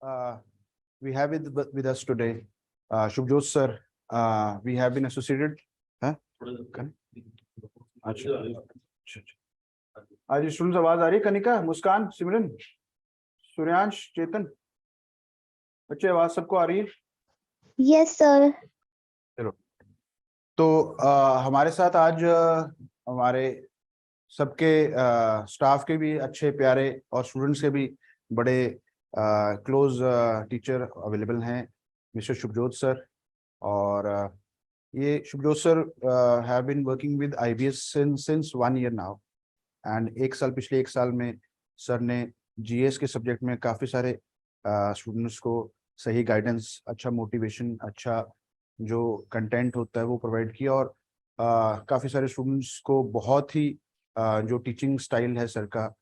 we have with us today Shubhjot sir. We have been associated. हाँ? अच्छा आज students आवाज आ रही है? कनिका, मुस्कान, सिमरन, सूर्यांश, चेतन, बच्चे आवाज सबको आ रही है? Yes sir. चलो, तो हमारे साथ आज हमारे सबके स्टाफ के भी अच्छे प्यारे और स्टूडेंट्स के भी बड़े क्लोज टीचर अवेलेबल हैं, मिस्टर शुभजोत सर। और ये Shubhjot sir have been working with IBS सिंस 1 year नाउ। एंड पिछले एक साल में सर ने GS के सब्जेक्ट में काफ़ी सारे स्टूडेंट्स को सही गाइडेंस, अच्छा मोटिवेशन, अच्छा जो कंटेंट होता है वो प्रोवाइड किया। और काफ़ी सारे स्टूडेंट्स को बहुत ही जो टीचिंग स्टाइल है सर का,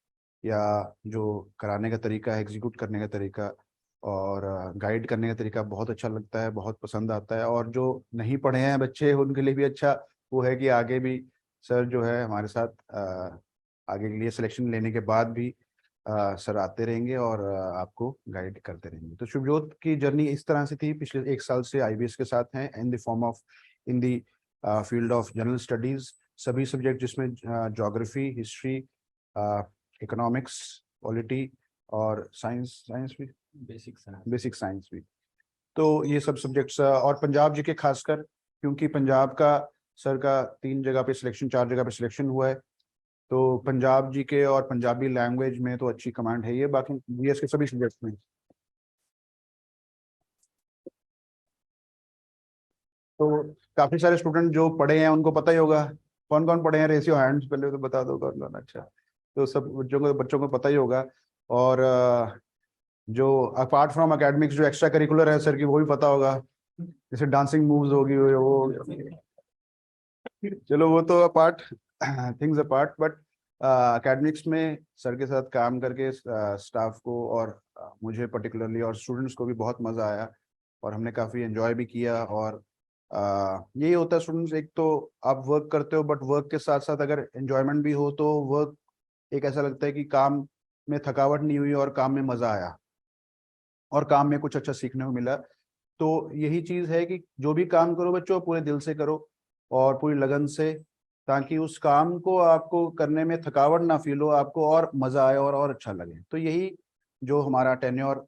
या जो कराने का तरीका है, एग्जीक्यूट करने का तरीका और गाइड करने का तरीका बहुत अच्छा लगता है, बहुत पसंद आता है। और जो नहीं पढ़े हैं बच्चे उनके लिए भी अच्छा वो है कि आगे भी सर जो है हमारे साथ आगे के लिए सिलेक्शन लेने के बाद भी सर आते रहेंगे और आपको गाइड करते रहेंगे। तो शुभजोत की जर्नी इस तरह से थी, पिछले एक साल से IBS के साथ हैं in the form of in the field of general studies, सभी सब्जेक्ट जिसमें ज्योग्राफी, हिस्ट्री, इकोनॉमिक्स, पॉलिटी और साइंस भी, बेसिक साइंस भी। तो ये सब सब्जेक्ट्स और पंजाब जी के खासकर, क्योंकि पंजाब का सर का 3 जगह पे सिलेक्शन, 4 जगह पे सिलेक्शन हुआ है, तो पंजाब जी के और पंजाबी लैंग्वेज में तो अच्छी कमांड है ये। बाकी GS के सभी सब्जेक्ट्स में तो काफी सारे स्टूडेंट जो पढ़े हैं उनको पता ही होगा। कौन कौन पढ़े हैं? रेशियो हैंड्स पहले तो बता दो कौन कौन। अच्छा, तो सब बच्चों को पता ही होगा। और जो अपार्ट फ्रॉम एकेडमिक्स जो एक्स्ट्रा करिकुलर है सर की वो भी पता होगा, जैसे डांसिंग मूव्स होगी वो। चलो वो तो apart, things apart, but academics में सर के साथ काम करके स्टाफ को और मुझे पर्टिकुलरली और स्टूडेंट्स को भी बहुत मज़ा आया और हमने काफ़ी एंजॉय भी किया। और यही होता है स्टूडेंट्स, एक तो आप वर्क करते हो बट वर्क के साथ साथ अगर एंजॉयमेंट भी हो तो वर्क एक ऐसा लगता है कि काम में थकावट नहीं हुई और काम में मज़ा आया और काम में कुछ अच्छा सीखने को मिला। तो यही चीज़ है कि जो भी काम करो बच्चों पूरे दिल से करो और पूरी लगन से, ताकि उस काम को आपको करने में थकावट ना फील हो, आपको और मज़ा आए और अच्छा लगे। तो यही जो हमारा टेन्योर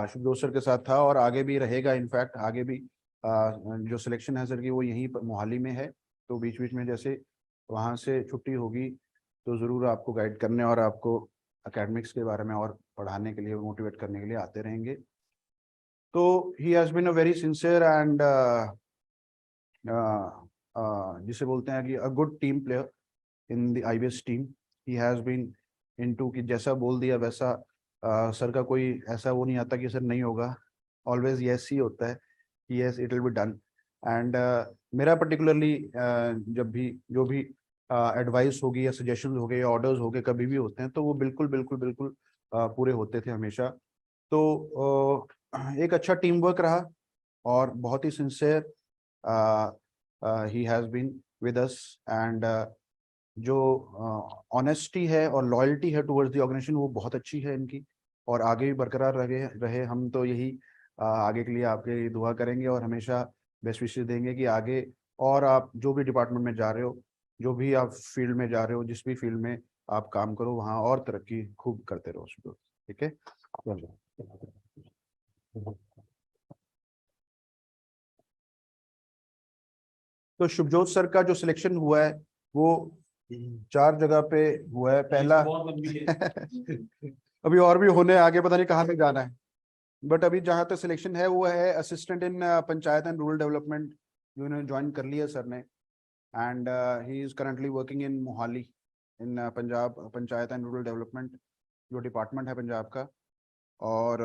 शुभजोत सर के साथ था और आगे भी रहेगा। इनफैक्ट आगे भी जो सिलेक्शन है सर की वो यहीं मोहाली में है, तो बीच बीच में जैसे वहाँ से छुट्टी होगी तो ज़रूर आपको गाइड करने और आपको एकेडमिक्स के बारे में और पढ़ाने के लिए, मोटिवेट करने के लिए आते रहेंगे। तो he has been a very sincere and जिसे बोलते हैं कि a good team player in the IBS team. He has been into कि जैसा बोल दिया वैसा सर का कोई ऐसा वो नहीं आता कि सर नहीं होगा, ऑलवेज यस ही होता है कि yes it will be done. And मेरा पर्टिकुलरली जब भी जो भी एडवाइस होगी या सजेशंस हो गए या ऑर्डर्स हो गए कभी भी होते हैं तो वो बिल्कुल बिल्कुल बिल्कुल पूरे होते थे हमेशा। तो एक अच्छा टीम वर्क रहा और बहुत ही सिंसियर ही has been with us. And जो ऑनेस्टी है और लॉयल्टी है टुवर्ड्स द ऑर्गेनाइजेशन वो बहुत अच्छी है इनकी, और आगे भी बरकरार रहे। हम तो यही आगे के लिए आपके लिए दुआ करेंगे और हमेशा बेस्ट विशेस देंगे कि आगे और आप जो भी डिपार्टमेंट में जा रहे हो, जो भी आप फील्ड में जा रहे हो, जिस भी फील्ड में आप काम करो वहाँ और तरक्की खूब करते रहो। ठीक है, तो शुभजोत सर का जो सिलेक्शन हुआ है वो 4 जगह पे हुआ है। पहला अभी और भी होने, आगे पता नहीं कहाँ पे जाना है, बट अभी जहाँ तक सिलेक्शन है वो है assistant in panchayat and rural development, जो इन्होंने ज्वाइन कर लिया सर ने। And he is currently working in Mohali in Punjab panchayat and rural development, जो डिपार्टमेंट है पंजाब का। और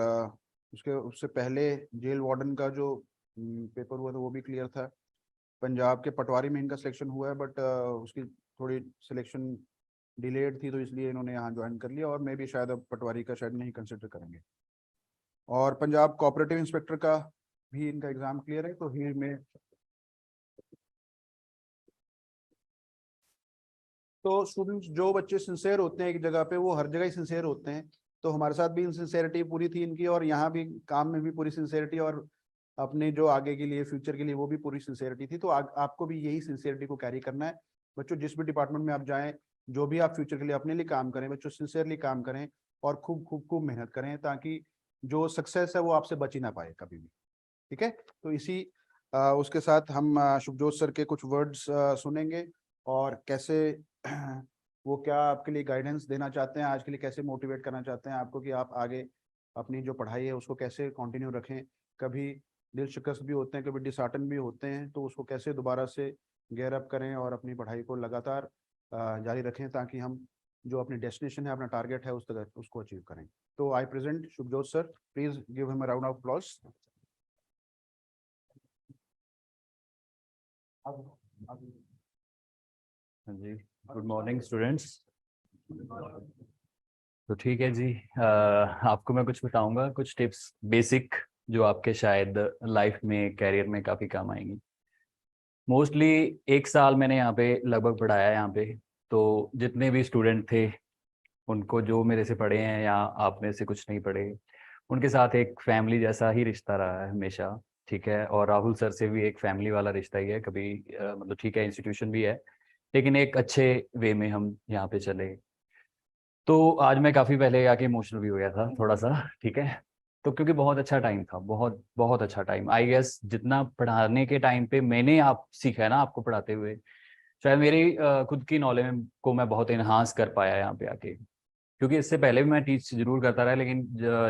उसके उससे पहले जेल वार्डन का जो पेपर हुआ था वो भी क्लियर था। पंजाब के पटवारी में इनका सिलेक्शन हुआ है, बट उसकी थोड़ी सिलेक्शन डिलेड थी तो इसलिए इन्होंने यहाँ ज्वाइन कर लिया, और मे भी शायद अब पटवारी का शायद नहीं कंसिडर करेंगे। और पंजाब कोऑपरेटिव इंस्पेक्टर का भी इनका एग्जाम क्लियर है, तो ही में तो स्टूडेंट्स जो बच्चे सिंसियर होते हैं एक जगह पे वो हर जगह ही सिंसियर होते हैं। तो हमारे साथ भी सिंसेरिटी पूरी थी इनकी, और यहाँ भी काम में भी पूरी सिंसेरिटी, और अपने जो आगे के लिए फ्यूचर के लिए वो भी पूरी सिंसेरिटी थी। तो आपको भी यही सिंसेरिटी को कैरी करना है बच्चों। जिस भी डिपार्टमेंट में आप जाएं, जो भी आप फ्यूचर के लिए अपने लिए काम करें बच्चों, सिंसियरली काम करें और खूब खूब खूब मेहनत करें, ताकि जो सक्सेस है वो आपसे बच ही ना पाए कभी भी। ठीक है, तो इसी उसके साथ हम शुभजोत सर के कुछ वर्ड्स सुनेंगे, और कैसे वो क्या आपके लिए गाइडेंस देना चाहते हैं आज के लिए, कैसे मोटिवेट करना चाहते हैं आपको कि आप आगे अपनी जो पढ़ाई है उसको कैसे कंटिन्यू रखें। कभी दिल शिकस्त भी होते हैं, कभी डिसहार्टन भी होते हैं, तो उसको कैसे दोबारा से गेयर अप करें और अपनी पढ़ाई को लगातार जारी रखें, ताकि हम जो अपनी डेस्टिनेशन है, अपना टारगेट है, उस तक उसको अचीव करें। तो I present Shubhjot sir, please give him a round of applause. हाँ जी, गुड मॉर्निंग स्टूडेंट्स। तो ठीक है जी, आपको मैं कुछ बताऊंगा, कुछ टिप्स बेसिक जो आपके शायद लाइफ में कैरियर में काफ़ी काम आएंगी। मोस्टली 1 साल मैंने यहाँ पे लगभग पढ़ाया है यहाँ पे, तो जितने भी स्टूडेंट थे उनको, जो मेरे से पढ़े हैं या आप में से कुछ नहीं पढ़े, उनके साथ एक फैमिली जैसा ही रिश्ता रहा है हमेशा। ठीक है, और राहुल सर से भी एक फैमिली वाला रिश्ता ही है कभी, मतलब ठीक है इंस्टीट्यूशन भी है, लेकिन एक अच्छे वे में हम यहाँ पे चले। तो आज मैं काफ़ी पहले आके इमोशनल भी हो गया था थोड़ा सा। ठीक है, तो क्योंकि बहुत अच्छा टाइम था, बहुत बहुत अच्छा टाइम। आई गेस जितना पढ़ाने के टाइम पे मैंने आप सीखा है ना आपको पढ़ाते हुए, शायद मेरी खुद की नॉलेज को मैं बहुत इन्हांस कर पाया यहाँ पे आके। क्योंकि इससे पहले भी मैं टीच जरूर करता रहा, लेकिन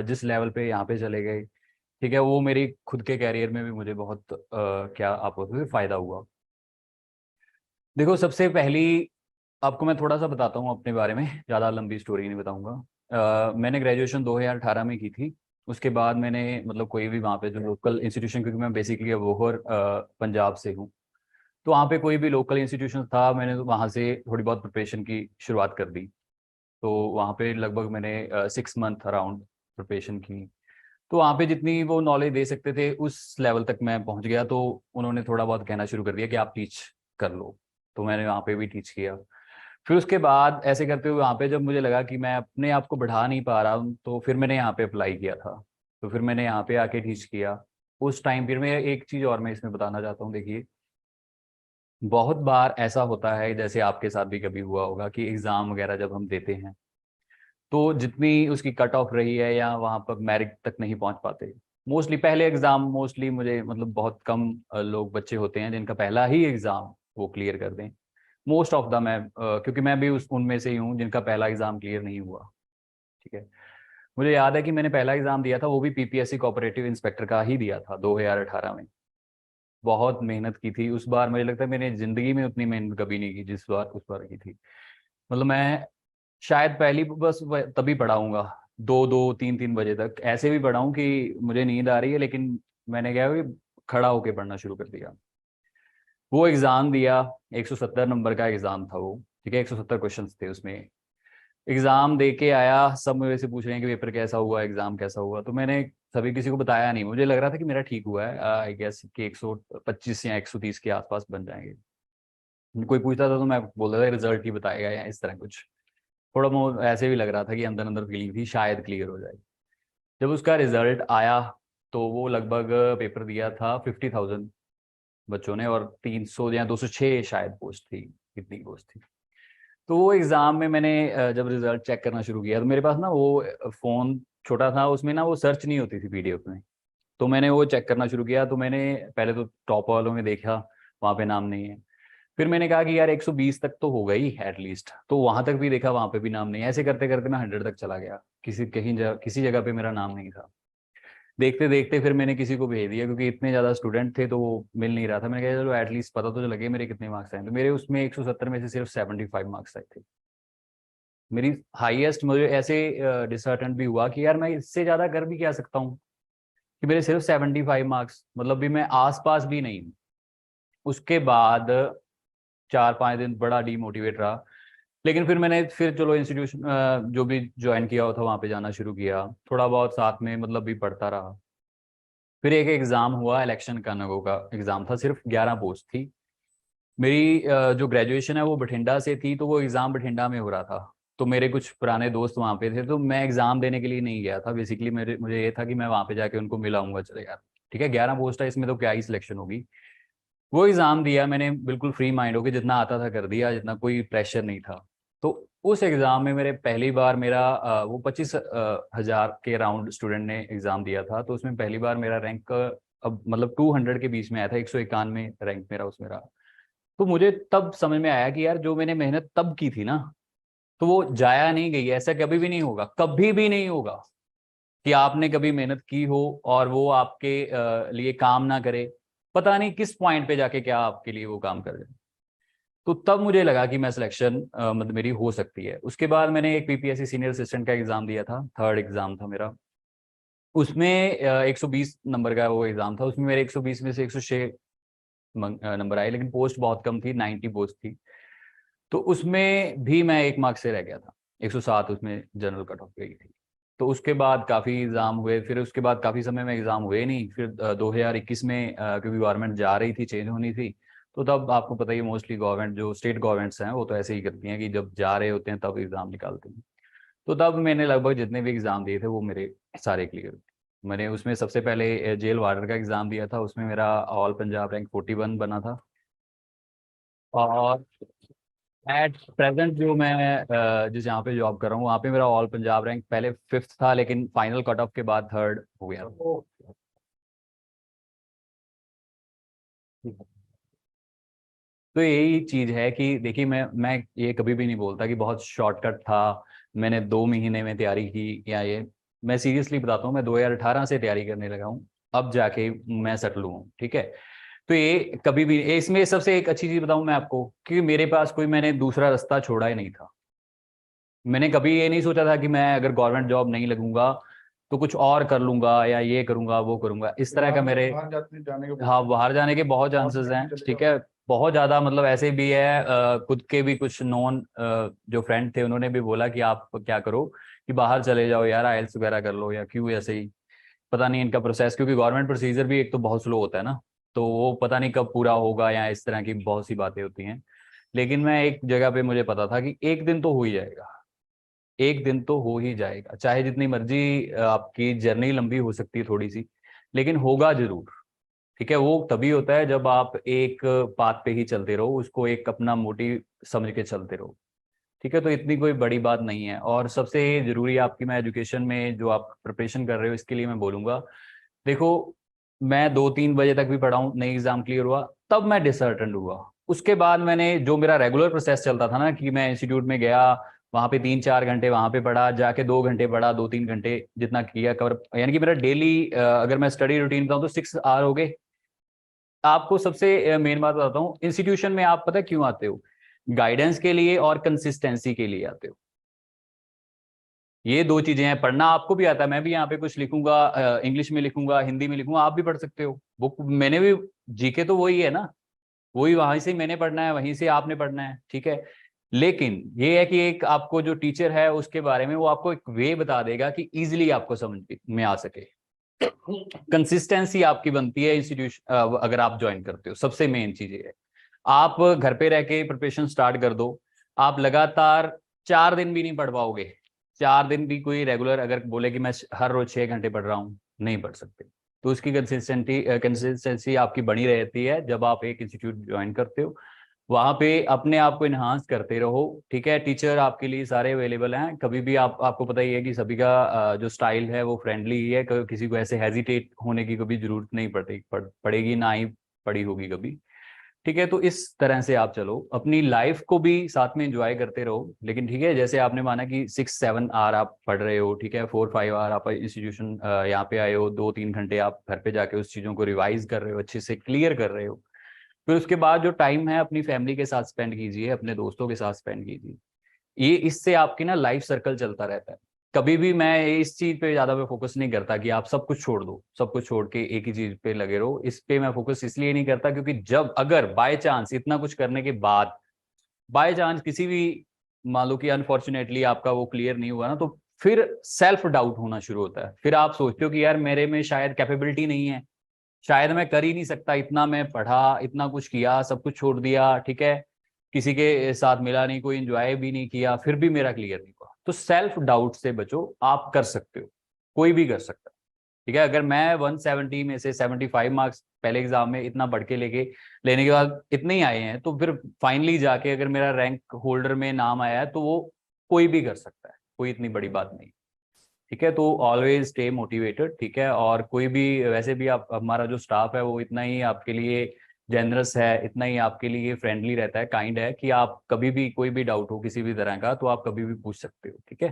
जिस लेवल पे यहाँ पे चले गए, ठीक है, वो मेरी खुद के कैरियर में भी मुझे बहुत क्या आप बोलते फायदा हुआ। देखो, सबसे पहली आपको मैं थोड़ा सा बताता हूँ अपने बारे में, ज़्यादा लंबी स्टोरी नहीं बताऊंगा। मैंने ग्रेजुएशन 2018 में की थी। उसके बाद मैंने मतलब कोई भी वहाँ पे जो लोकल इंस्टीट्यूशन, क्योंकि मैं बेसिकली वोहर पंजाब से हूँ, तो वहाँ पे कोई भी लोकल इंस्टीट्यूशन था, मैंने वहाँ से थोड़ी बहुत प्रिपरेशन की शुरुआत कर दी। तो वहाँ पे लगभग मैंने 6 मंथ अराउंड प्रिपरेशन की। तो वहाँ पे जितनी वो नॉलेज दे सकते थे उस लेवल तक मैं पहुँच गया। तो उन्होंने थोड़ा बहुत कहना शुरू कर दिया कि आप टीच कर लो, तो मैंने वहाँ पे भी टीच किया। फिर उसके बाद ऐसे करते हुए वहाँ पे जब मुझे लगा कि मैं अपने आप को बढ़ा नहीं पा रहा हूँ, तो फिर मैंने यहाँ पे अप्लाई किया था। तो फिर मैंने यहाँ पे आके टीच किया। उस टाइम पीरियड में एक चीज़ और मैं इसमें बताना चाहता हूँ, देखिए, बहुत बार ऐसा होता है, जैसे आपके साथ भी कभी हुआ होगा, कि एग्ज़ाम वगैरह जब हम देते हैं तो जितनी उसकी कट ऑफ रही है या वहाँ पर मेरिट तक नहीं पहुँच पाते। मोस्टली पहले एग्ज़ाम, मोस्टली मुझे मतलब बहुत कम लोग बच्चे होते हैं जिनका पहला ही एग्ज़ाम वो क्लियर कर दें। मोस्ट ऑफ द मैं क्योंकि मैं भी उनमें से ही हूँ जिनका पहला एग्ज़ाम क्लियर नहीं हुआ। ठीक है, मुझे याद है कि मैंने पहला एग्ज़ाम दिया था, वो भी पीपीएससी कोऑपरेटिव इंस्पेक्टर का ही दिया था 2018 में। बहुत मेहनत की थी उस बार, मुझे लगता है मैंने ज़िंदगी में उतनी मेहनत कभी नहीं की जिस बार उस बार की थी। मतलब मैं शायद पहली बस तभी पढ़ाऊंगा 2-2, 3-3 बजे तक, ऐसे भी पढ़ाऊँ कि मुझे नींद आ रही है, लेकिन मैंने क्या कि खड़ा होके पढ़ना शुरू कर दिया। वो एग्ज़ाम दिया, 170 नंबर का एग्ज़ाम था वो। ठीक है, 170 क्वेश्चन थे उसमें। एग्ज़ाम दे के आया, सब मुझे से पूछ रहे हैं कि पेपर कैसा हुआ, एग्ज़ाम कैसा हुआ। तो मैंने सभी किसी को बताया नहीं, मुझे लग रहा था कि मेरा ठीक हुआ है, आई गेस कि 125 या 130 के आसपास बन जाएंगे। कोई पूछता था तो मैं बोलता था रिजल्ट ही बताएगा या इस तरह कुछ। थोड़ा बहुत ऐसे भी लग रहा था कि अंदर अंदर फीलिंग थी शायद क्लियर हो जाए। जब उसका रिजल्ट आया तो वो लगभग पेपर दिया था 50,000 बच्चों ने, और 300 या 206 शायद पोस्ट थी, कितनी पोस्ट थी। तो वो एग्ज़ाम में मैंने जब रिजल्ट चेक करना शुरू किया, तो मेरे पास ना वो फ़ोन छोटा था, उसमें ना वो सर्च नहीं होती थी पीडीएफ में। तो मैंने वो चेक करना शुरू किया, तो मैंने पहले तो टॉप वालों में देखा, वहाँ पे नाम नहीं है। फिर मैंने कहा कि यार 120 तक तो हो गई एटलीस्ट, तो वहां तक भी देखा, वहां पे भी नाम नहीं है। ऐसे करते करते मैं 100 तक चला गया, किसी जगह पे मेरा नाम नहीं था। देखते देखते फिर मैंने किसी को भेज दिया, क्योंकि इतने ज्यादा स्टूडेंट थे तो वो मिल नहीं रहा था। मैंने कहा चलो एटलीस्ट पता तो लगे मेरे कितने मार्क्स आए। तो मेरे उसमें 170 में से सिर्फ 75 मार्क्स आए थे। मेरी हाईएस्ट, मुझे ऐसे डिसअर्टेंट भी हुआ कि यार मैं इससे ज्यादा कर भी क्या सकता हूँ, कि मेरे सिर्फ 75 मार्क्स, मतलब भी मैं आस पास भी नहीं हूँ। उसके बाद 4-5 दिन बड़ा डीमोटिवेट रहा। लेकिन फिर मैंने फिर चलो इंस्टीट्यूशन जो भी ज्वाइन किया हुआ था वहाँ पे जाना शुरू किया, थोड़ा बहुत साथ में मतलब भी पढ़ता रहा। फिर एक एग्ज़ाम हुआ, इलेक्शन का नगो का एग्ज़ाम था, सिर्फ 11 पोस्ट थी। मेरी जो ग्रेजुएशन है वो बठिंडा से थी, तो वो एग्ज़ाम बठिंडा में हो रहा था। तो मेरे कुछ पुराने दोस्त वहाँ पे थे, तो मैं एग्जाम देने के लिए नहीं गया था। बेसिकली मुझे ये था कि मैं वहाँ पे जाके उनको मिलाऊंगा, चले यार ठीक है 11 पोस्ट है इसमें तो क्या ही सिलेक्शन होगी। वो एग्जाम दिया मैंने बिल्कुल फ्री माइंड होके, जितना आता था कर दिया, जितना कोई प्रेशर नहीं था। तो उस एग्जाम में मेरे पहली बार मेरा वो 25,000 के राउंड स्टूडेंट ने एग्जाम दिया था, तो उसमें पहली बार मेरा रैंक अब मतलब 200 के बीच में आया था, 191 रैंक मेरा उसमें रहा। तो मुझे तब समझ में आया कि यार जो मैंने मेहनत तब की थी ना, तो वो जाया नहीं गई। ऐसा कभी भी नहीं होगा, कभी भी नहीं होगा कि आपने कभी मेहनत की हो और वो आपके लिए काम ना करे। पता नहीं किस पॉइंट पे जाके क्या आपके लिए वो काम कर जाए। तो तब मुझे लगा कि मैं सिलेक्शन मतलब मेरी हो सकती है। उसके बाद मैंने एक पीपीएससी सीनियर असिस्टेंट का एग्जाम दिया था, थर्ड एग्जाम था मेरा। उसमें 120 नंबर का वो एग्जाम था, उसमें मेरे 120 में से 106 नंबर आए, लेकिन पोस्ट बहुत कम थी, 90 पोस्ट थी। तो उसमें भी मैं 1 मार्क्स से रह गया था, 107 उसमें जनरल कट ऑफ गई थी। तो उसके बाद काफ़ी एग्ज़ाम हुए, फिर उसके बाद काफ़ी समय में एग्ज़ाम हुए नहीं। फिर 2021 में क्योंकि गवर्नमेंट जा रही थी, चेंज होनी थी, तो तब आपको पता ही है मोस्टली गवर्नमेंट जो स्टेट गवर्नमेंट्स हैं वो तो ऐसे ही करती हैं कि जब जा रहे होते हैं तब एग्ज़ाम निकालते हैं। तो तब मैंने लगभग जितने भी एग्ज़ाम दिए थे वो मेरे सारे क्लियर थे। मैंने उसमें सबसे पहले जेल वार्डर का एग्ज़ाम दिया था, उसमें मेरा ऑल पंजाब रैंक 41 बना था। और एट प्रेजेंट जो मैं जिस यहाँ पे जॉब कर रहा हूँ वहाँ पे मेरा ऑल पंजाब रैंक पहले 5th था, लेकिन फाइनल कट ऑफ के बाद 3rd हो गया। तो यही चीज है कि देखिए मैं ये कभी भी नहीं बोलता कि बहुत शॉर्टकट था, मैंने 2 महीने में तैयारी की या ये। मैं सीरियसली बताता हूँ, मैं 2018 से तैयारी करने लगा हूँ, अब जाके मैं सेटल हूँ, ठीक है। तो ये कभी भी इसमें सबसे एक अच्छी चीज बताऊं मैं आपको कि मेरे पास कोई मैंने दूसरा रास्ता छोड़ा ही नहीं था। मैंने कभी ये नहीं सोचा था कि मैं अगर गवर्नमेंट जॉब नहीं लगूंगा तो कुछ और कर लूंगा या ये करूंगा वो करूंगा, इस तरह का मेरे। हाँ, बाहर जाने के बहुत चांसेस हैं, ठीक है, बहुत ज्यादा। मतलब ऐसे भी है, खुद के भी कुछ नॉन जो फ्रेंड थे उन्होंने भी बोला कि आप क्या करो कि बाहर चले जाओ यार, आइल्स वगैरह कर लो या क्यों ऐसे ही। पता नहीं इनका प्रोसेस, क्योंकि गवर्नमेंट प्रोसीजर भी एक तो बहुत स्लो होता है ना, तो वो पता नहीं कब पूरा होगा या इस तरह की बहुत सी बातें होती हैं। लेकिन मैं एक जगह पे मुझे पता था कि एक दिन तो हो ही जाएगा, एक दिन तो हो ही जाएगा, चाहे जितनी मर्जी आपकी जर्नी लंबी हो सकती है थोड़ी सी, लेकिन होगा जरूर। ठीक है, वो तभी होता है जब आप एक पाथ पे ही चलते रहो, उसको एक अपना मोटिव समझ के चलते रहो। ठीक है, तो इतनी कोई बड़ी बात नहीं है। और सबसे जरूरी आपकी, मैं एजुकेशन में जो आप प्रिपरेशन कर रहे हो इसके लिए मैं बोलूंगा, देखो मैं 2-3 बजे तक भी पढ़ा हूँ, नहीं एग्जाम क्लियर हुआ तब मैं डिसअर्टन्ड हुआ। उसके बाद मैंने जो मेरा रेगुलर प्रोसेस चलता था ना कि मैं इंस्टीट्यूट में गया, वहां पे 3-4 घंटे वहां पे पढ़ा, जाके 2 घंटे पढ़ा, 2-3 घंटे जितना किया कवर, यानी कि मेरा डेली अगर मैं स्टडी रूटीन बताऊँ तो 6 आवर हो गए। आपको सबसे मेन बात बताता हूँ, इंस्टीट्यूशन में आप पता क्यों आते हो? गाइडेंस के लिए और कंसिस्टेंसी के लिए आते हो। ये दो चीजें हैं। पढ़ना आपको भी आता है, मैं भी यहाँ पे कुछ लिखूंगा, इंग्लिश में लिखूंगा, हिंदी में लिखूंगा, आप भी पढ़ सकते हो बुक। मैंने भी, जीके तो वही है ना, वही वहां से मैंने पढ़ना है, वहीं से आपने पढ़ना है, ठीक है। लेकिन ये है कि एक आपको जो टीचर है उसके बारे में वो आपको एक वे बता देगा कि इजिली आपको समझ में आ सके। कंसिस्टेंसी आपकी बनती है इंस्टीट्यूशन अगर आप ज्वाइन करते हो, सबसे मेन चीज ये है। आप घर पे रह के प्रिपरेशन स्टार्ट कर दो, आप लगातार 4 दिन भी नहीं पढ़ पाओगे। 4 दिन भी कोई रेगुलर अगर बोले कि मैं हर रोज 6 घंटे पढ़ रहा हूँ, नहीं पढ़ सकते। तो उसकी कंसिस्टेंसी आपकी बनी रहती है जब आप एक इंस्टीट्यूट ज्वाइन करते हो, वहां पे अपने आप को इन्हांस करते रहो, ठीक है। टीचर आपके लिए सारे अवेलेबल हैं, कभी भी आपको पता ही है कि सभी का जो स्टाइल है वो फ्रेंडली ही है, किसी को ऐसे हेजिटेट होने की कभी जरूरत नहीं पड़ेगी, ना ही पड़ी होगी कभी। ठीक है, तो इस तरह से आप चलो, अपनी लाइफ को भी साथ में एंजॉय करते रहो। लेकिन ठीक है, जैसे आपने माना कि 6-7 आवर आप पढ़ रहे हो, ठीक है, 4-5 आवर आप इंस्टीट्यूशन यहाँ पे आए हो, 2-3 घंटे आप घर पे जाके उस चीजों को रिवाइज कर रहे हो, अच्छे से क्लियर कर रहे हो। फिर उसके बाद जो टाइम है अपनी फैमिली के साथ स्पेंड कीजिए, अपने दोस्तों के साथ स्पेंड कीजिए। ये इससे आपकी ना लाइफ सर्कल चलता रहता है। कभी भी मैं इस चीज पे ज्यादा मैं फोकस नहीं करता कि आप सब कुछ छोड़ दो, सब कुछ छोड़ के एक ही चीज पे लगे रहो। इस पे मैं फोकस इसलिए नहीं करता क्योंकि जब अगर बाय चांस इतना कुछ करने के बाद बाय चांस किसी भी, मान लो कि अनफॉर्चुनेटली आपका वो क्लियर नहीं हुआ ना, तो फिर सेल्फ डाउट होना शुरू होता है। फिर आप सोचते हो कि यार मेरे में शायद कैपेबिलिटी नहीं है, शायद मैं कर ही नहीं सकता, इतना मैं पढ़ा, इतना कुछ किया, सब कुछ छोड़ दिया, ठीक है। किसी के साथ मिला नहीं, कोई एंजॉय भी नहीं किया, फिर भी मेरा क्लियर नहीं हुआ। तो सेल्फ डाउट से बचो, आप कर सकते हो, कोई भी कर सकता है, ठीक है। अगर मैं 170 में से 75 मार्क्स पहले एग्जाम में इतना बढ़ के लेने के बाद इतने ही आए हैं, तो फिर फाइनली जाके अगर मेरा रैंक होल्डर में नाम आया है तो वो कोई भी कर सकता है, कोई इतनी बड़ी बात नहीं, ठीक है। तो ऑलवेज स्टे मोटिवेटेड, ठीक है। और कोई भी, वैसे भी आप, हमारा जो स्टाफ है वो इतना ही आपके लिए जेनरस है, इतना ही आपके लिए फ्रेंडली रहता है, काइंड है, कि आप कभी भी कोई भी डाउट हो किसी भी तरह का तो आप कभी भी पूछ सकते हो, ठीक है।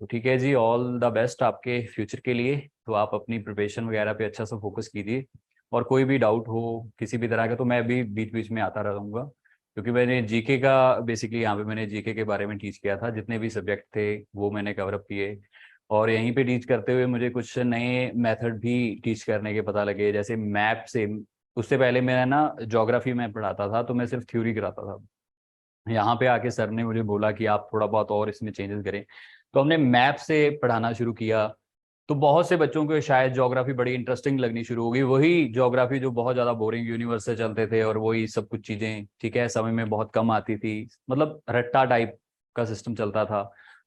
तो ठीक है जी, ऑल द बेस्ट आपके फ्यूचर के लिए। तो आप अपनी प्रिपरेशन वगैरह पे अच्छा सा फोकस कीजिए, और कोई भी डाउट हो किसी भी तरह का तो मैं भी बीच बीच में आता रहूँगा, क्योंकि मैंने जीके का बेसिकली यहाँ पे मैंने जीके के बारे में टीच किया था, जितने भी सब्जेक्ट थे वो मैंने कवरअप किए। और यहीं पे टीच करते हुए मुझे कुछ नए मेथड भी टीच करने के पता लगे, जैसे मैप से। उससे पहले मैं ना ज्योग्राफी में पढ़ाता था, तो मैं सिर्फ थ्योरी कराता था। यहाँ पे आके सर ने मुझे बोला कि आप थोड़ा बहुत और इसमें चेंजेस करें, तो हमने मैप से पढ़ाना शुरू किया। तो बहुत से बच्चों को शायद ज्योग्राफी बड़ी इंटरेस्टिंग लगनी शुरू हो गई, वही ज्योग्राफी जो बहुत ज्यादा बोरिंग यूनिवर्स से चलते थे, और वही सब कुछ चीजें, ठीक है, समय में बहुत कम आती थी, मतलब रट्टा टाइप का सिस्टम चलता था।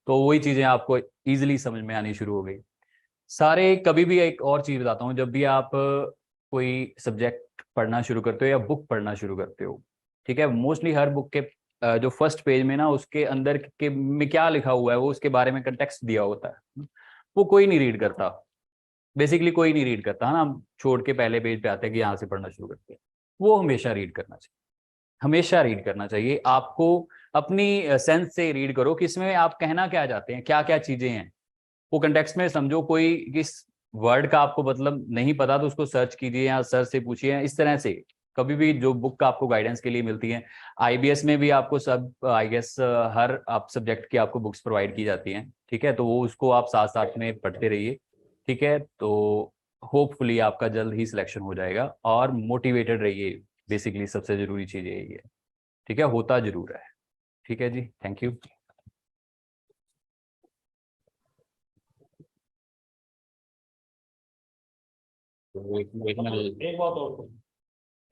तो वही चीजें आपको इजीली समझ में आनी शुरू हो गई सारे। कभी भी एक और चीज बताता हूँ, जब भी आप कोई सब्जेक्ट पढ़ना शुरू करते हो या बुक पढ़ना शुरू करते हो, ठीक है, मोस्टली हर बुक के जो फर्स्ट पेज में ना उसके अंदर के में क्या लिखा हुआ है वो उसके बारे में कंटेक्स्ट दिया होता है, वो कोई नहीं रीड करता, बेसिकली कोई नहीं रीड करता है ना। हम छोड़ के पहले पेज पे आते हैं कि यहाँ से पढ़ना शुरू करते हैं। वो हमेशा रीड करना चाहिए, हमेशा रीड करना चाहिए आपको। अपनी सेंस से रीड करो कि इसमें आप कहना क्या चाहते हैं, क्या क्या चीजें हैं, वो कंटेक्स्ट में समझो। कोई किस वर्ड का आपको मतलब नहीं पता तो उसको सर्च कीजिए या सर से पूछिए, इस तरह से। कभी भी जो बुक आपको गाइडेंस के लिए मिलती है, आईबीएस में भी आपको सब आई गेस हर आप सब्जेक्ट की आपको बुक्स प्रोवाइड की जाती हैं, ठीक है। तो वो उसको आप साथ साथ में पढ़ते रहिए, ठीक है। तो होपफुली आपका जल्द ही सिलेक्शन हो जाएगा, और मोटिवेटेड रहिए, बेसिकली सबसे जरूरी चीज यही है, ठीक है। होता जरूर है, ठीक है जी, थैंक यू। एक बात और तो,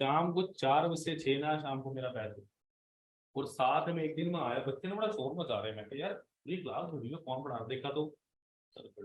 शाम को 4 बजे से 6 ना शाम को मेरा बैच है। और साथ में एक दिन में आया, बच्चे ने बड़ा शोर मचा रहे हैं। मैं कहा यार ये क्लास हो रही है, कौन पढ़ा रहा है? देखा तो सर पढ़।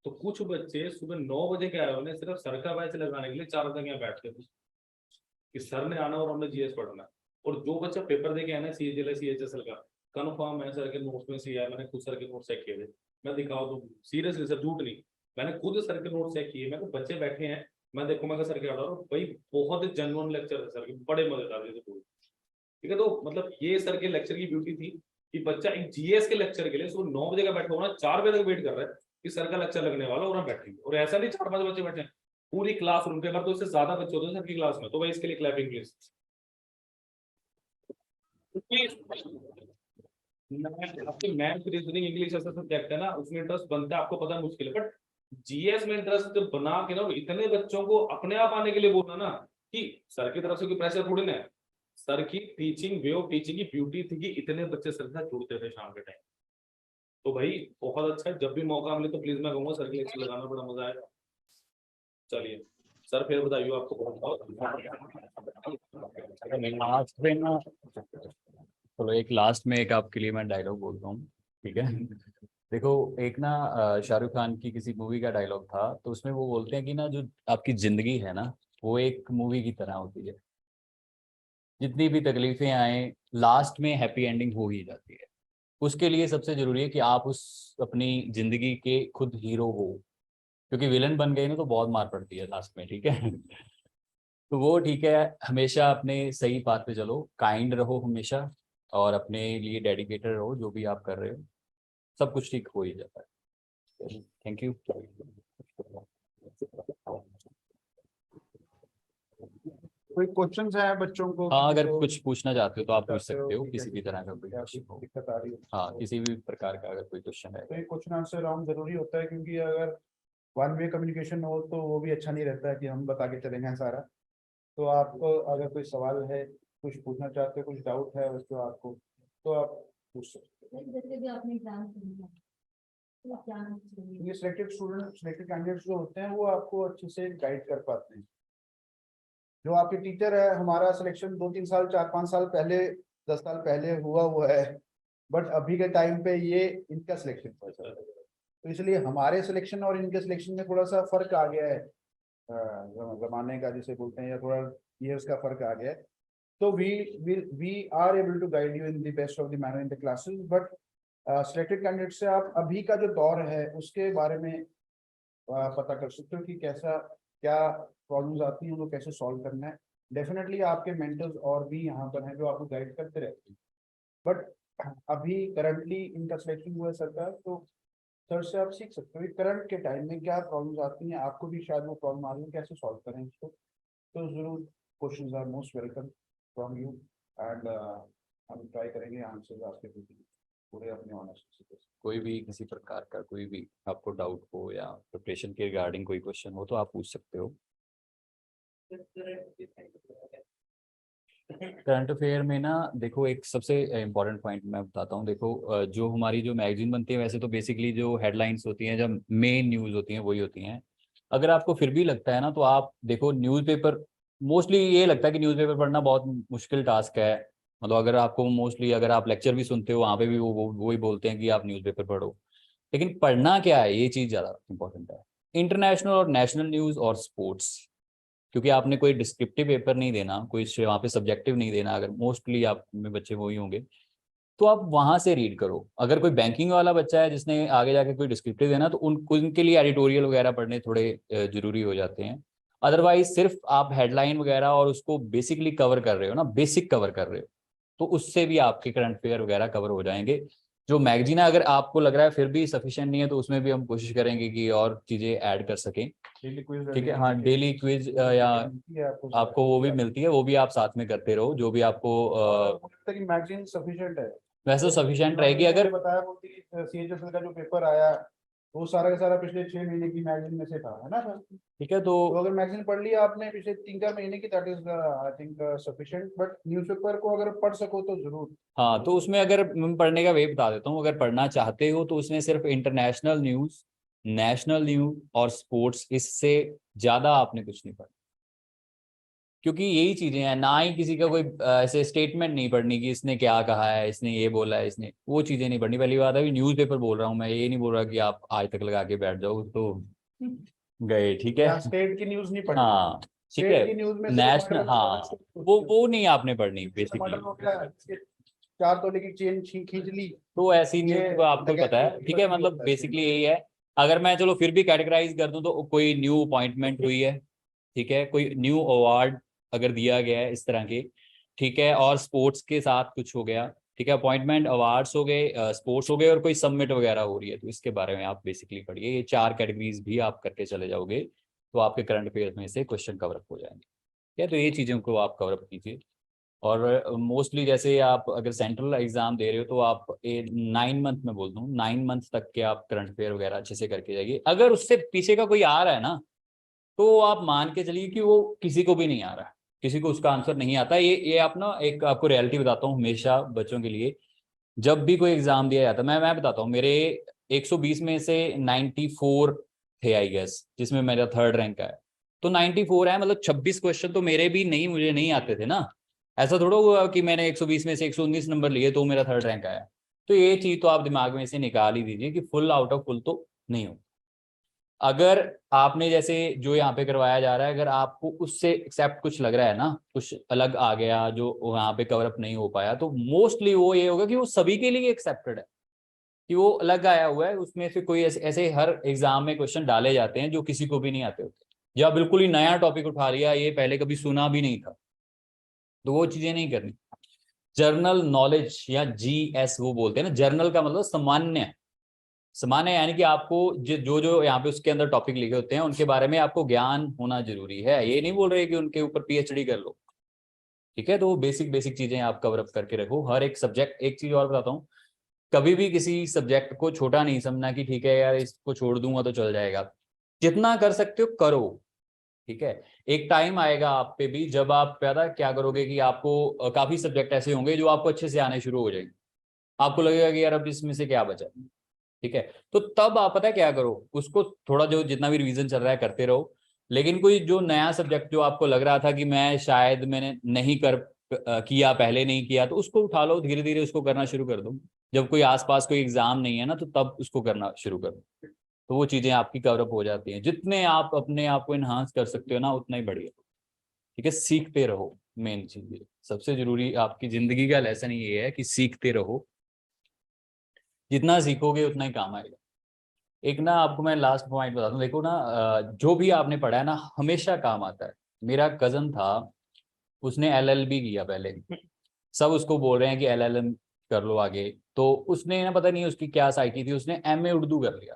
तो कुछ बच्चे सुबह 9 बजे के आए, उन्हें सिर्फ सर का बैच लगाने के लिए 4 बजे यहाँ बैठ के कि सर ने आना और हमने जीएस पढ़ना है। और जो बच्चा पेपर दे के आना सीएचएल सीएचएसएल का कन्फर्म है सर के नोट्स में से है, मैंने खुद सर के नोट्स चेक किए थे। मैं दिखाओ तो सीरियसली सर, झूठ नहीं, मैंने खुद सर के नोट्स चेक किए। मैं तो बच्चे बैठे हैं, मैं देखो मैं सर के ऑर्डर, भाई बहुत जेन्युइन लेक्चर है सर के, बड़े मजेदार थे पूरे, ठीक है। तो मतलब ये सर के लेक्चर की ब्यूटी थी कि बच्चा एक जीएस के लेक्चर के लिए सुबह 9 बजे का बैठा होना, 4 बजे तक वेट कर रहा है कि सर का लेक्चर लगने वाला, और हम बैठेंगे। और ऐसा नहीं 4-5 बच्चे बैठे हैं, पूरी क्लास रूम के अंदर, तो इससे ज्यादा बच्चे होते हैं सर की क्लास में। तो भाई इसके लिए क्लैपिंग प्लीज। आपकी मैथ रीजनिंग इंग्लिश ऐसा सब्जेक्ट है ना, उसमें इंटरेस्ट बनता है, आपको पता है मुश्किल है, बट जीएस में इंटरेस्ट बना के ना इतने बच्चों को अपने आप आने के लिए बोलना ना, कि सर की तरफ से कोई प्रेशर थोड़ी ना है। सर की टीचिंग, वे ऑफ टीचिंग की ब्यूटी थी कि इतने बच्चे सर के साथ जुड़ते थे शाम के टाइम। तो भाई बहुत अच्छा है, जब भी मौका मिले तो प्लीज मैं कहूंगा सर के लेक्चर लगाना, बड़ा मजा आएगा। चलिए सर फिर बताइए आपको बहुत लास्ट में ना, चलो एक लास्ट में एक आपके लिए मैं डायलॉग बोलता हूँ, ठीक है। देखो, एक ना शाहरुख खान की किसी मूवी का डायलॉग था, तो उसमें वो बोलते हैं कि ना जो आपकी जिंदगी है ना, वो एक मूवी की तरह होती है। जितनी भी तकलीफें आए, लास्ट में हैप्पी एंडिंग हो ही जाती है। उसके लिए सबसे जरूरी है कि आप उस अपनी जिंदगी के खुद हीरो हो, क्योंकि विलन बन गए ना तो बहुत मार पड़ती है लास्ट में, ठीक है। तो वो ठीक है, हमेशा अपने सही पाथ पे चलो, काइंड रहो हमेशा, और अपने लिए डेडिकेटेड रहो, जो भी आप कर रहे हो सब कुछ ठीक हो ही जाता है। Thank you. कोई क्वेश्चंस है बच्चों को? हाँ, अगर तो कुछ पूछना चाहते हो तो आप पूछ चाहते सकते हो, कि किसी भी तरह का कोई क्या क्वेश्चन हो। दिक्कत आ रही है? हाँ, किसी भी प्रकार का अगर कोई क्वेश्चन है। तो ये क्वेश्चन आंसर राउंड जरूरी होता है, क्योंकि अगर वन वे कम्युनिकेशन हो तो वो भी अच्छा नहीं रहता है कि हम बता के चले जाएं सारा। तो आपको अगर कोई सवाल है, कुछ पूछना चाहते हो, कुछ डाउट है उसको आपको, तो आप पूछ सकते हो। जैसे भी आपने एग्जाम दिया, तो क्या चाहिए? ये सिलेक्टेड स्टूडेंट, सिलेक्टेड कैंडिडेट्स जो होते हैं वो आपको अच्छे से गाइड कर पाते हैं। जो आपके टीचर है, हमारा सिलेक्शन 2-3 साल 4-5 साल पहले 10 साल पहले हुआ है, बट अभी के टाइम पे ये इनका सिलेक्शन हुआ सर। तो इसलिए हमारे सिलेक्शन और इनके सिलेक्शन में थोड़ा सा फर्क आ गया है, जमाने का जिसे बोलते हैं, या थोड़ा ईयर्स का फर्क आ गया है। तो we are able to guide you in the best of the manner in the classes, but selected candidate से आप अभी का जो दौर है उसके बारे में पता कर सकते हो कि कैसा क्या प्रॉब्लम्स आती हैं, उनको कैसे सॉल्व करना है। डेफिनेटली आपके मेंटर्स और भी यहाँ पर हैं जो आपको गाइड करते रहते हैं, बट अभी करंटली इनका सिलेक्शन हुआ है सरकार, तो सर से आप सीख सकते हो करंट के टाइम में क्या प्रॉब्लम्स आती हैं, आपको भी शायद वो प्रॉब्लम आ रही है, कैसे सॉल्व करें इसको। तो जरूर questions are most welcome from you, and हम ट्राई करेंगे आंसर्स आपके पूरे अपने ऑनेस्टी से। कोई भी किसी प्रकार का कोई भी आपको डाउट हो या प्रिपरेशन के रिगार्डिंग कोई क्वेश्चन हो तो आप पूछ सकते हो। करंट अफेयर में ना देखो, एक सबसे इम्पोर्टेंट पॉइंट मैं बताता हूँ। देखो जो हमारी जो मैगजीन बनती है, वैसे तो बेसिकली जो हेडलाइंस होती हैं, जब मेन न्यूज़ होती हैं वही होती हैं। अगर आपको फिर भी लगता है ना, तो आप देखो न्यूज़पेपर, मोस्टली ये लगता है कि न्यूज़पेपर पढ़ना बहुत मुश्किल टास्क है। मतलब अगर आपको मोस्टली, अगर आप लेक्चर भी सुनते हो वहाँ पे भी वो ही बोलते हैं कि आप न्यूज़पेपर पढ़ो, लेकिन पढ़ना क्या है ये चीज़ ज़्यादा इंपॉर्टेंट है। इंटरनेशनल और नेशनल न्यूज़ और स्पोर्ट्स, क्योंकि आपने कोई डिस्क्रिप्टिव पेपर नहीं देना, कोई वहाँ पे सब्जेक्टिव नहीं देना, अगर मोस्टली आप में बच्चे वही होंगे, तो आप वहाँ से रीड करो। अगर कोई बैंकिंग वाला बच्चा है जिसने आगे जाके कोई डिस्क्रिप्टिव देना, तो उनके लिए एडिटोरियल वगैरह पढ़ने थोड़े जरूरी हो जाते हैं। अदरवाइज सिर्फ आप हेडलाइन वगैरह और उसको बेसिकली कवर कर रहे हो ना, बेसिक कवर कर रहे हो, तो उससे भी आपके करंट अफेयर वगैरह कवर हो जाएंगे। जो मैगजीन है, अगर आपको लग रहा है फिर भी सफिशिएंट नहीं है, तो उसमें भी हम कोशिश करेंगे कि और चीज़ें ऐड कर सकें। ठीक है, हाँ, डेली क्विज या आपको वो भी मिलती है, वो भी आप साथ में करते रहो, जो भी आपको मैगजीन सफिशिएंट है, वैसे तो सफिशिएंट रहेगी। अगर बताया CHSL का जो पेपर आया वो सारा का सारा पिछले 6 महीने की मैगजीन में से था, है ना सर? ठीक है, तो अगर मैगजीन पढ़ लिया आपने पिछले 3-4 महीने की, that is I think sufficient, but newspaper को अगर पढ़ सको तो जरूर। हाँ, तो उसमें अगर मैं पढ़ने का वे बता देता हूँ, अगर पढ़ना चाहते हो तो उसमें सिर्फ इंटरनेशनल न्यूज़, नेशनल न्यूज़ और स्पोर्ट्स, इससे ज़्यादा आपने कुछ नहीं पढ़ना, क्योंकि यही चीज़ें हैं। ना ही किसी का कोई ऐसे स्टेटमेंट नहीं पढ़नी कि इसने क्या कहा है, इसने ये बोला है, इसने वो चीज़ें नहीं पढ़नी। पहली बात है, न्यूज़पेपर बोल रहा हूँ मैं, ये नहीं बोल रहा कि आप आज तक लगा के बैठ जाओ तो गए, ठीक है। स्टेट की न्यूज़ नहीं पढ़नी, हाँ ठीक है, स्टेट की न्यूज़ में नेशनल, हाँ, वो नहीं आपने पढ़नी बेसिकली। 4 तोले की चेन खींच ली, तो ऐसी न्यूज़ तो आपको पता है, ठीक है। मतलब बेसिकली यही है। अगर मैं चलो फिर भी कैटेगराइज कर दूं, तो कोई न्यू अपॉइंटमेंट हुई है, ठीक है, कोई न्यू अवार्ड अगर दिया गया है इस तरह के, ठीक है, और स्पोर्ट्स के साथ कुछ हो गया, ठीक है, अपॉइंटमेंट, अवार्ड्स हो गए, स्पोर्ट्स हो गए, और कोई सबमिट वगैरह हो रही है, तो इसके बारे में आप बेसिकली पढ़िए। ये 4 कैटेगरीज भी आप करके चले जाओगे, तो आपके करंट अफेयर्स में से क्वेश्चन कवर अप हो जाएंगे, ठीक है। तो ये चीज़ों को आप कवर अप कीजिए। और मोस्टली जैसे आप अगर सेंट्रल एग्जाम दे रहे हो, तो आप 9 मंथ में बोल दूँ, 9 मंथ तक के आप करंट अफेयर वगैरह अच्छे से करके जाइए। अगर उससे पीछे का कोई आ रहा है ना, तो आप मान के चलिए कि वो किसी को भी नहीं आ रहा है, किसी को उसका आंसर नहीं आता। ये आप ना, एक आपको रियलिटी बताता हूँ हमेशा बच्चों के लिए, जब भी कोई एग्जाम दिया जाता है, मैं बताता हूँ, मेरे 120 में से 94 थे आई गेस, जिसमें मेरा 3rd रैंक आया। तो 94 है, मतलब 26 क्वेश्चन तो मेरे भी नहीं, मुझे नहीं आते थे ना। ऐसा थोड़ा हुआ कि मैंने 120 में से 119 नंबर लिए तो मेरा 3rd रैंक आया। तो ये चीज तो आप दिमाग में से निकाल ही दीजिए कि फुल आउट ऑफ फुल तो नहीं हो। अगर आपने जैसे जो यहाँ पे करवाया जा रहा है, अगर आपको उससे एक्सेप्ट कुछ लग रहा है ना, कुछ अलग आ गया जो वहाँ पे कवर अप नहीं हो पाया, तो मोस्टली वो ये होगा कि वो सभी के लिए एक्सेप्टेड है, कि वो अलग आया हुआ है। उसमें से कोई ऐसे हर एग्जाम में क्वेश्चन डाले जाते हैं जो किसी को भी नहीं आते होते, या बिल्कुल ही नया टॉपिक उठा लिया, ये पहले कभी सुना भी नहीं था, तो वो चीजें नहीं करनी। जर्नल नॉलेज या GS वो बोलते हैं ना, जर्नल का मतलब सामान्य, सामान्य यानी कि आपको जो जो यहाँ पे उसके अंदर टॉपिक लिखे होते हैं उनके बारे में आपको ज्ञान होना जरूरी है। ये नहीं बोल रहे कि उनके ऊपर PhD कर लो, ठीक है। तो बेसिक बेसिक चीजें आप कवर अप करके रखो हर एक सब्जेक्ट। एक चीज और बताता हूँ, कभी भी किसी सब्जेक्ट को छोटा नहीं समझना कि ठीक है यार इसको छोड़ दूंगा तो चल जाएगा। जितना कर सकते हो करो, ठीक है। एक टाइम आएगा आप पे भी जब आप पता क्या करोगे कि आपको काफी सब्जेक्ट ऐसे होंगे जो आपको अच्छे से आने शुरू हो जाएंगे, आपको लगेगा कि यार अब इसमें से क्या बचा, ठीक है। तो तब आप पता है क्या करो, उसको थोड़ा जो जितना भी रिवीजन चल रहा है करते रहो। लेकिन कोई जो नया सब्जेक्ट जो आपको लग रहा था कि मैं शायद मैंने नहीं कर किया पहले नहीं किया तो उसको उठा लो, धीरे धीरे उसको करना शुरू कर दो। जब कोई आसपास कोई एग्जाम नहीं है ना तो तब उसको करना शुरू करो, तो वो चीजें आपकी कवरअप हो जाती हैं। जितने आप अपने आप को इन्हांस कर सकते हो ना उतना ही बढ़िया, ठीक है। सीखते रहो, मेन चीज ये सबसे जरूरी आपकी जिंदगी का लेसन ये है कि सीखते रहो, जितना सीखोगे उतना ही काम आएगा। एक ना आपको मैं लास्ट पॉइंट बता दूं, देखो ना जो भी आपने पढ़ा है ना हमेशा काम आता है। मेरा कजन था, उसने LLB किया पहले, सब उसको बोल रहे हैं कि LLM कर लो आगे, तो उसने ना पता नहीं उसकी क्या साइकी थी, उसने MA उर्दू कर लिया।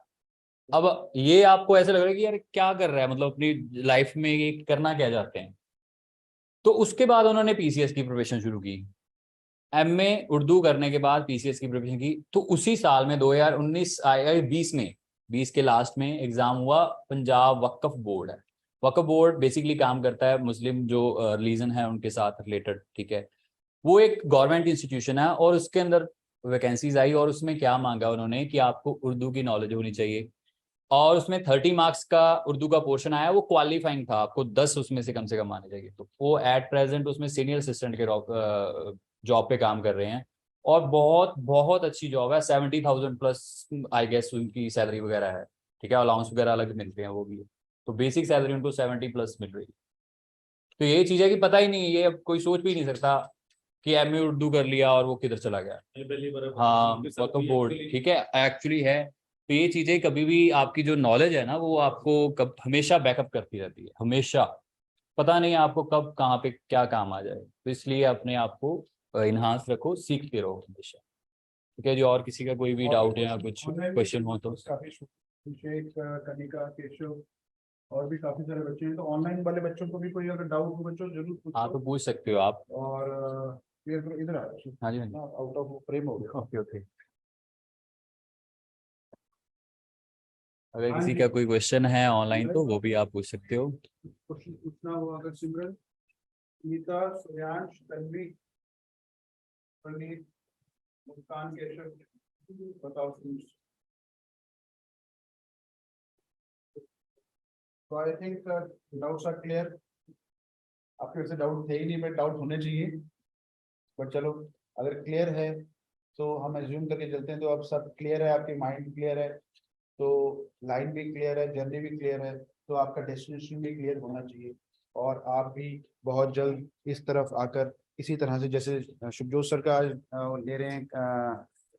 अब ये आपको ऐसा लग रहा है कि यार क्या कर रहा है, मतलब अपनी लाइफ में ये करना क्या चाहते हैं। तो उसके बाद उन्होंने PCS की प्रिपरेशन शुरू की, MA उर्दू करने के बाद PCS की प्रिपरेशन की। तो उसी साल में 2019 आया 20 में, 20 के लास्ट में एग्जाम हुआ। पंजाब वक्फ बोर्ड है, वक्फ बोर्ड बेसिकली काम करता है मुस्लिम जो रिलीजन है उनके साथ रिलेटेड, ठीक है। वो एक गवर्नमेंट इंस्टीट्यूशन है और उसके अंदर वैकेंसीज आई और उसमें क्या मांगा उन्होंने कि आपको उर्दू की नॉलेज होनी चाहिए। और उसमें 30 मार्क्स का उर्दू का पोर्शन आया, वो क्वालिफाइंग था, आपको 10 उसमें से कम आने चाहिए। तो वो एट प्रेजेंट उसमें सीनियर असिस्टेंट के जॉब पे काम कर रहे हैं और बहुत बहुत अच्छी जॉब है। 70,000 प्लस आई गेस उनकी सैलरी वगैरह है, ठीक है। अलाउंस वगैरह अलग मिलते हैं वो भी, तो बेसिक सैलरी उनको 70 प्लस मिल रही है। तो ये चीज़ है कि पता ही नहीं, ये अब कोई सोच भी नहीं सकता कि MA उर्दू कर लिया और वो किधर चला गया। हाँ वक्फ बोर्ड, ठीक है, एक्चुअली है। तो ये चीजें कभी भी आपकी जो नॉलेज है ना वो आपको कब हमेशा बैकअप करती रहती है, हमेशा। पता नहीं आपको कब कहाँ पे क्या काम आ जाए, तो इसलिए अपने आप को इन्हांस रखो, सीखते रहो हमेशा, ठीक है जी। और किसी का कोई भी डाउट है या कुछ क्वेश्चन हो तो। काफी अभिषेक, कनिका, केशव और भी काफी सारे बच्चे हैं, तो ऑनलाइन वाले बच्चों को भी कोई अगर डाउट हो बच्चों जरूर हाँ तो पूछो। पूछ सकते हो आप। और क्लियर करो, इधर आ हाँ जी हाँ जी, आउट ऑफ फ्रेम हो गया। Okay okay. अगर हाँ किसी जी। का कोई क्वेश्चन है ऑनलाइन तो वो भी आप पूछ सकते हो। क्वेश्चन पूछना हुआ अगर सिमरन, नीता, श्रेयांश, तन्वी, प्रनीत, मुस्कान, केशव, बताओ प्लीज। तो I think doubts are clear. आपके वैसे डाउट थे ही नहीं, बट डाउट होने चाहिए, बट चलो अगर क्लियर है तो हम एज्यूम करके चलते हैं। तो अब सब क्लियर है, आपके माइंड क्लियर है, तो लाइन भी क्लियर है, जर्नी भी क्लियर है, तो आपका डेस्टिनेशन भी क्लियर होना चाहिए। और आप भी बहुत जल्द इस तरफ आकर इसी तरह से, जैसे शुभजोत सर का आज ले रहे हैं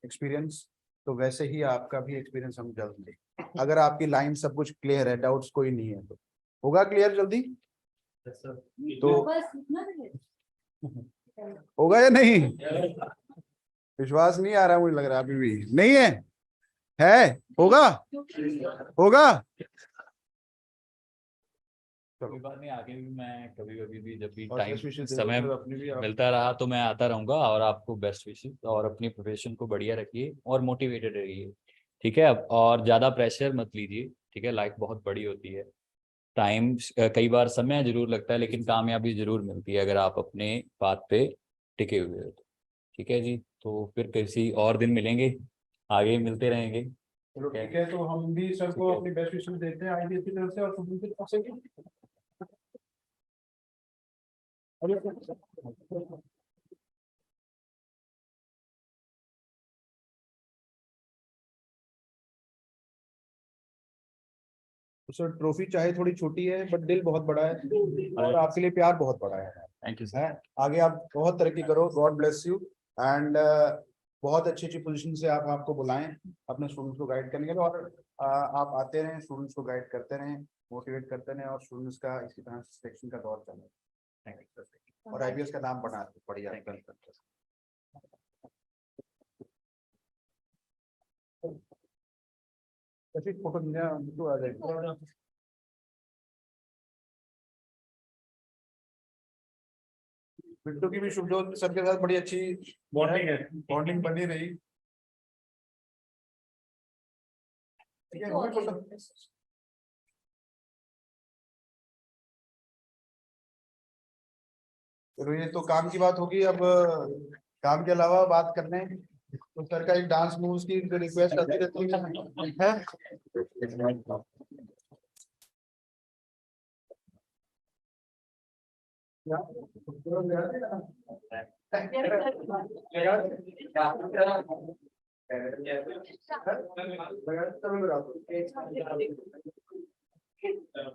एक्सपीरियंस, तो वैसे ही आपका भी एक्सपीरियंस हम जल्द लें। अगर आपकी लाइन सब कुछ क्लियर है, डाउट्स कोई नहीं है, तो होगा क्लियर जल्दी। तो बस इतना ही है। होगा या नहीं? विश्वास नहीं आ रहा, मुझे लग रहा है अभी भी नहीं है होगा होगा। कोई बात नहीं, आगे भी मैं कभी कभी भी जब भी और टाइम best wishes दे समय दो अपनी भी आप। मिलता रहा तो मैं आता रहूंगा। और आपको बेस्ट विशेस, और अपनी प्रोफेशन को बढ़िया रखिए और मोटिवेटेड रहिए, ठीक है। अब और ज़्यादा प्रेशर मत लीजिए, ठीक है। लाइफ बहुत बड़ी होती है, टाइम कई बार समय जरूर लगता है लेकिन कामयाबी जरूर मिलती है अगर आप अपने बात पे टिके हुए हो तो, ठीक है जी। तो फिर किसी और दिन मिलेंगे, आगे मिलते रहेंगे। चलो ठीक है, तो हम भी सर को ठीक है। अपनी बेस्ट विशेस देते हैं आईबीएस की तरफ से और शुभम की तरफ से भी। तो सर ट्रॉफी चाहे थोड़ी छोटी है बट दिल बहुत बड़ा है और आपके लिए प्यार बहुत बड़ा है। Thank you sir. है आगे आप बहुत तरक्की करो, गॉड ब्लेस यू एंड बहुत अच्छी अच्छी पोजीशन से आप आपको बुलाएं अपने स्टूडेंट्स को गाइड करने के लिए। और आप आते रहें, स्टूडेंट्स को गाइड करते रहें, मोटिवेट करते रहें, और स्टूडेंट्स का इसी तरह सिलेक्शन का दौर चले। Thank you sir. और आईबीएस का नाम बढ़िया कैसी फोटो तो आ जाएगी। बिट्टू की भी शुभजोत सर के साथ बड़ी अच्छी बॉन्डिंग बनी रही। ठीक है, हो गई फोटो? चलो ये तो काम की बात होगी। अब काम के अलावा बात करने तो सर का एक डांस मूव्स की रिक्वेस्ट आती रहती है।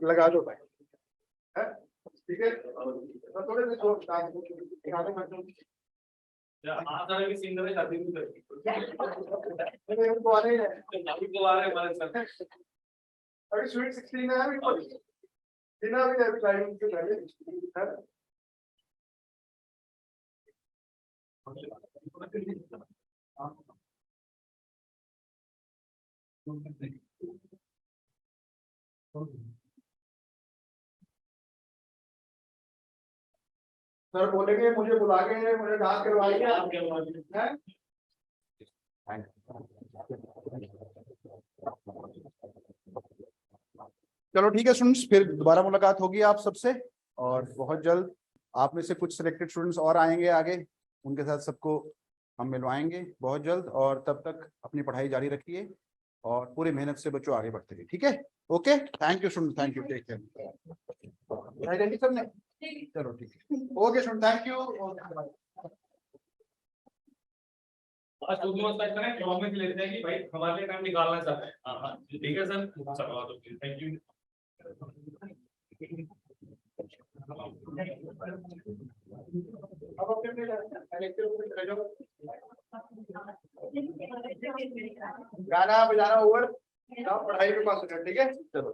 लगा दो भाई, ठीक है। थोड़े से जोर हाँ सर अभी सिंगर शादी भी करती उनको आ रहे हैं अभी तो आ रहे हमारे सर अभी स्वीट 16 है अभी डिनर भी अभी टाइम के पहले है। सर बोलेंगे मुझे बुला के मुझे डांस करवाइए आप क्या बोल रहे हैं? हैं। चलो ठीक है स्टूडेंट्स, फिर दोबारा मुलाकात होगी आप सबसे और बहुत जल्द। आप में से कुछ सिलेक्टेड स्टूडेंट्स और आएंगे आगे, उनके साथ सबको हम मिलवाएंगे बहुत जल्द। और तब तक अपनी पढ़ाई जारी रखिए और पूरी मेहनत से बच्चों आगे बढ़ते रहिए, ठीक है। Okay, thank you student, thank you, take care. Identity सबने, चलो ठीक है, ओके स्टूडेंट, थैंक यू। आज जो भी मत करें प्रॉमिस लेते हैं कि भाई हमारे लिए टाइम निकालना चाहते हैं। हाँ ठीक है सर, चलो थैंक यू। अब अपने गाना बजाना ओवर, पढ़ाई पे पास, ठीक है, चलो।